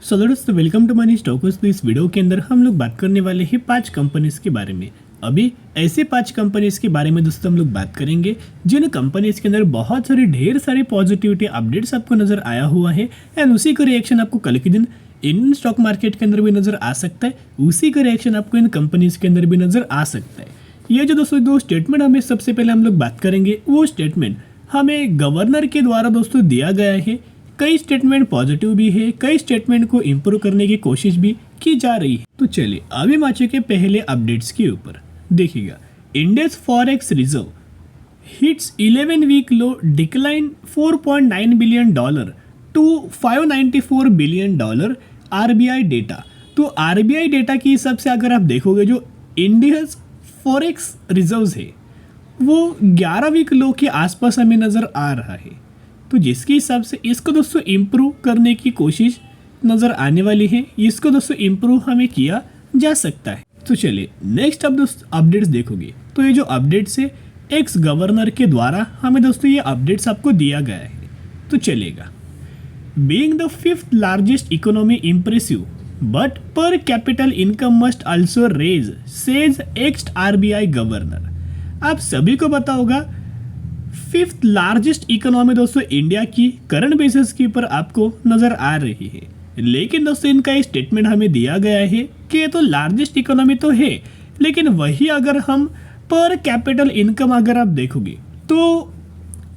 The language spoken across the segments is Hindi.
दोस्तों वेलकम टू मनी स्टॉक्स। तो इस वीडियो के अंदर हम लोग बात करने वाले हैं 5 कंपनीज के बारे में। अभी ऐसे 5 कंपनीज के बारे में दोस्तों हम लोग बात करेंगे जिन कंपनीज के अंदर बहुत सारे ढेर सारे पॉजिटिविटी अपडेट्स आपको नजर आया हुआ है एंड उसी का रिएक्शन आपको कल के दिन इंडियन स्टॉक मार्केट के अंदर भी नजर आ सकता है, उसी का रिएक्शन आपको इन कंपनीज के अंदर भी नजर आ सकता है। ये जो दोस्तों दो स्टेटमेंट हमें सबसे पहले हम लोग बात करेंगे, वो स्टेटमेंट हमें गवर्नर के द्वारा दोस्तों दिया गया है। कई स्टेटमेंट पॉजिटिव भी है, कई स्टेटमेंट को इम्प्रूव करने की कोशिश भी की जा रही है। तो चलिए अभी हम आ चुके पहले अपडेट्स के ऊपर। देखिएगा, India's forex reserve hits 11 week low, decline $4.9 billion to $594 billion RBI data. तो आरबीआई डेटा के हिसाब से अगर आप देखोगे जो इंडियस फॉरेक्स रिजर्व्स है वो 11 वीक लो के आसपास हमें नज़र आ रहा है। तो जिसके हिसाब से इसको दोस्तों इम्प्रूव करने की कोशिश नज़र आने वाली है, इसको दोस्तों इम्प्रूव हमें किया जा सकता है। तो चलिए नेक्स्ट अब दोस्तों अपडेट्स देखोगे तो ये जो अपडेट्स है एक्स गवर्नर के द्वारा हमें दोस्तों ये अपडेट्स आपको दिया गया है। तो चलेगा, being the 5th largest economy impressive but per capita income must also rise, says ex RBI governor. आप सभी को पता होगा 5th लार्जेस्ट इकोनॉमी दोस्तों इंडिया की करंट बेसिस के ऊपर आपको नजर आ रही है, लेकिन दोस्तों इनका ये स्टेटमेंट हमें दिया गया है कि ये तो लार्जेस्ट इकोनॉमी तो है, लेकिन वही अगर हम पर कैपिटल इनकम अगर आप देखोगे तो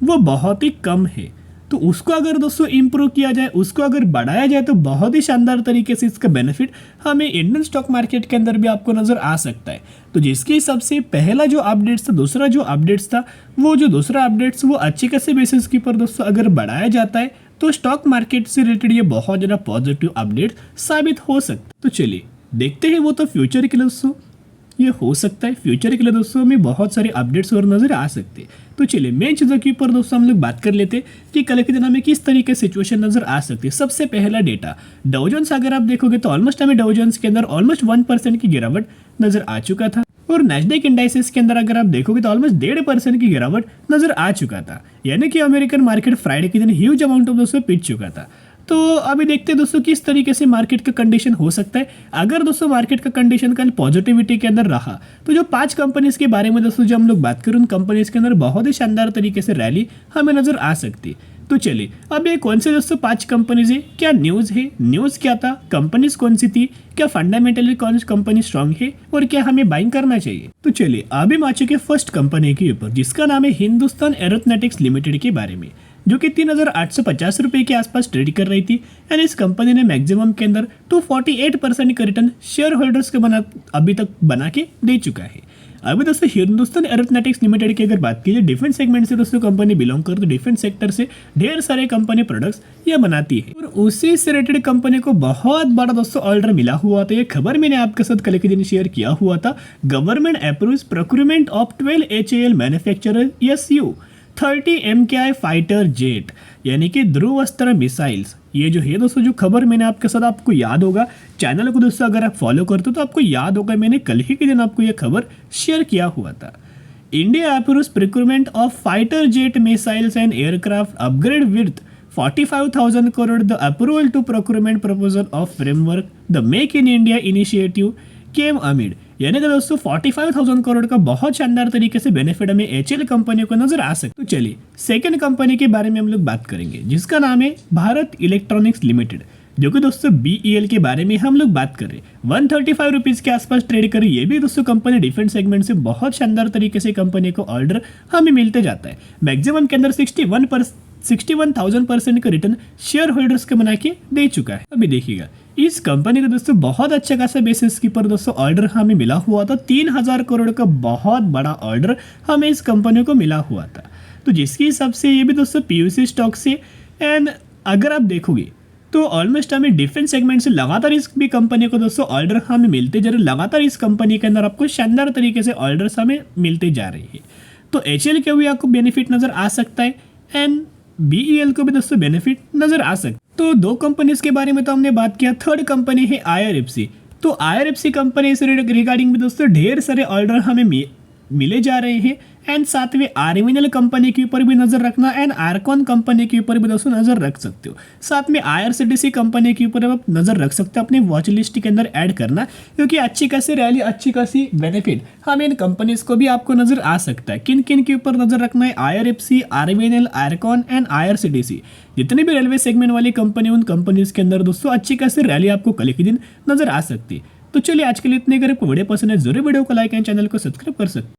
वो बहुत ही कम है। तो उसको अगर दोस्तों इम्प्रूव किया जाए, उसको अगर बढ़ाया जाए तो बहुत ही शानदार तरीके से इसका बेनिफिट हमें इंडियन स्टॉक मार्केट के अंदर भी आपको नजर आ सकता है। तो जिसके हिसाब से पहला जो अपडेट्स था, दूसरा जो अपडेट्स था, वो जो दूसरा अपडेट्स वो अच्छे खासे बेसिस के ऊपर दोस्तों अगर बढ़ाया जाता है तो स्टॉक मार्केट से रिलेटेड ये बहुत ज़्यादा पॉजिटिव अपडेट साबित हो सकता है। तो चलिए देखते हैं, वो तो फ्यूचर के लिए दोस्तों ये हो सकता है, फ्यूचर के लिए दोस्तों हमें बहुत सारे अपडेट्स और नजर आ सकते हैं। तो चलिए मेन चीज़ों के ऊपर दोस्तों हम लोग बात कर लेते हैं कि कल के दिन हमें किस तरीके से सिचुएशन नजर आ सकती है। सबसे पहला डेटा डाउ जोन्स अगर आप देखोगे तो ऑलमोस्ट हमें डाउ जोन्स के अंदर ऑलमोस्ट 1% की गिरावट नजर आ चुका था, और नेस्डेक इंडाइसेस के अंदर अगर आप देखोगे तो ऑलमोस्ट 1.5% की गिरावट नजर आ चुका था, यानी कि अमेरिकन मार्केट फ्राइडे के दिन ह्यूज अमाउंट ऑफ दोस्तों पिट चुका था। तो अभी देखते हैं दोस्तों किस तरीके से मार्केट का कंडीशन हो सकता है। अगर दोस्तों मार्केट का कंडीशन कल पॉजिटिविटी के अंदर रहा तो जो 5 कंपनीज के बारे में दोस्तों जो हम लोग बात करें उन कंपनीज के अंदर बहुत ही शानदार तरीके से रैली हमें नजर आ सकती है। तो चलिए अब ये कौन से दोस्तों 5 कंपनीज है, क्या न्यूज़ है, न्यूज़ क्या था, कंपनीज कौन सी थी, क्या फंडामेंटली कौन सी कंपनी स्ट्रांग है और क्या हमें बाइंग करना चाहिए। तो चलिए अभी हम आ चुके फर्स्ट कंपनी के ऊपर जिसका नाम है हिंदुस्तान एरोनॉटिक्स लिमिटेड के बारे में, जो कि 3,850 रुपये के आसपास ट्रेड कर रही थी। एंड इस कंपनी ने मैक्सिमम के अंदर 248% का रिटर्न शेयर होल्डर्स को अभी तक बना के दे चुका है। अभी दोस्तों हिंदुस्तान एरोनॉटिक्स लिमिटेड की अगर बात की जाए, डिफेंस सेगमेंट से दोस्तों कंपनी बिलोंग करती है, डिफेंस सेक्टर से ढेर सारे कंपनी प्रोडक्ट्स ये बनाती है और उसी से रिलेटेड कंपनी को बहुत बड़ा दोस्तों ऑर्डर मिला हुआ था। ये खबर मैंने आपके साथ कल के दिन शेयर किया हुआ था। Government approves procurement of 12 HAL manufacturer Su-30 MKI fighter jet, यानी कि ध्रुवस्त्र मिसाइल्स। ये जो है दोस्तों जो खबर मैंने आपके साथ, आपको याद होगा चैनल को दोस्तों अगर आप फॉलो करते हो तो आपको याद होगा मैंने कल ही के दिन आपको ये खबर शेयर किया हुआ था। India approves procurement of fighter jet missiles and aircraft upgrade with 45,000 crore. The approval to procurement proposal of framework the make in India initiative came amid, यानी कि दोस्तों 45,000 करोड़ का बहुत शानदार तरीके से बेनिफिट हमें HAL कंपनी को नजर आ सकता है। तो चलिए सेकंड कंपनी के बारे में हम लोग बात करेंगे जिसका नाम है भारत इलेक्ट्रॉनिक्स लिमिटेड, जो कि दोस्तों BEL के बारे में हम लोग बात कर रहे हैं। 135 रुपीज़ के आसपास ट्रेड कर रही है। ये भी दोस्तों कंपनी डिफेंस सेगमेंट से बहुत शानदार तरीके से कंपनी को ऑर्डर हमें मिलते जाता है। मैक्सिमम के अंदर 61,000% का रिटर्न शेयर होल्डर्स को बना के दे चुका है। अभी देखिएगा इस कंपनी का दोस्तों बहुत अच्छा खासा बेसिस के ऊपर दोस्तों ऑर्डर हमें मिला हुआ था। 3,000 करोड़ का बहुत बड़ा ऑर्डर हमें इस कंपनी को मिला हुआ था। तो जिसके हिसाब से ये भी दोस्तों PUC स्टॉक से, एंड अगर आप देखोगे तो ऑलमोस्ट हमें डिफेंस सेगमेंट से लगातार इस भी कंपनी को दोस्तों ऑर्डर हमें मिलते जा रहे, लगातार इस कंपनी के अंदर आपको शानदार तरीके से ऑर्डर्स हमें मिलते जा रही है। तो HAL के भी आपको बेनिफिट नजर आ सकता है एंड BEL को भी दोस्तों बेनिफिट नजर आ सकता है। तो 2 कंपनीज के बारे में तो हमने बात किया। थर्ड कंपनी है IRFC। तो IRFC कंपनी से रिगार्डिंग भी दोस्तों ढेर सारे ऑर्डर हमें मिले जा रहे हैं। एंड साथ में आरवीएनएल कंपनी के ऊपर भी नजर रखना एंड आर्कॉन कंपनी के ऊपर भी दोस्तों नजर रख सकते हो। साथ में आईआरसीटीसी कंपनी के ऊपर आप नजर रख सकते हो, अपनी वॉच लिस्ट के अंदर ऐड करना, क्योंकि अच्छी खासी रैली, अच्छी खासी बेनिफिट हम इन कंपनीज को भी आपको नजर आ सकता है। किन किन के ऊपर नजर रखना है? IRFC, RVNL, Arcon and IRCTC, जितनी भी रेलवे सेगमेंट वाली कंपनी, उन कंपनीज के अंदर दोस्तों अच्छी खासी रैली आपको कल के दिन नजर आ सकती है। तो चलिए आज के लिए इतने, अगर आपको वीडियो पसंद है जरूर वीडियो को लाइक एंड चैनल को सब्सक्राइब कर सकते हैं।